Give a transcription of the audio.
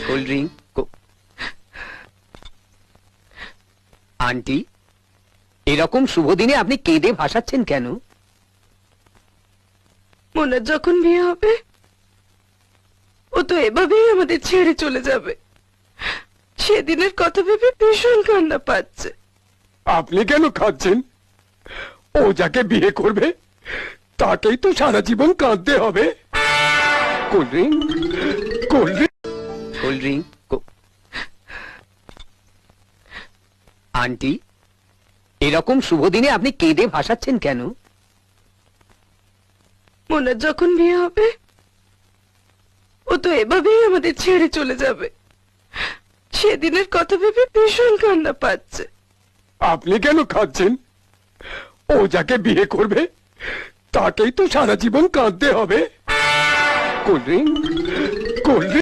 Cold drink. Aunty, এরকম শুভ দিনে আপনি কেঁদে ভাসাচ্ছেন কেন? মোনার যখন বিয়ে হবে ও তো এভাবেই আমাদের ছেড়ে চলে যাবে। সেদিনের কথা ভেবে ভীষণ কান্না পাচ্ছে। আপনি কেন খাচ্ছেন? ও যাকে বিয়ে করবে তাকেই তো সারা জীবন কাঁদতে হবে। Cold drink, cold drink. Cold drink. Aunty, এরকম শুভ দিনে আপনি কেঁদে ভাসাচ্ছেন কেন? মোনার যখন বিয়ে হবে ও তো এভাবেই আমাদের ছেড়ে চলে যাবে। সেদিনের কথা ভেবে ভীষণ কান্না পাচ্ছে। আপনি কেন খাচ্ছেন? ও যাকে বিয়ে করবে তাকেই তো সারা জীবন কাঁদতে হবে। Cold drink, cold drink.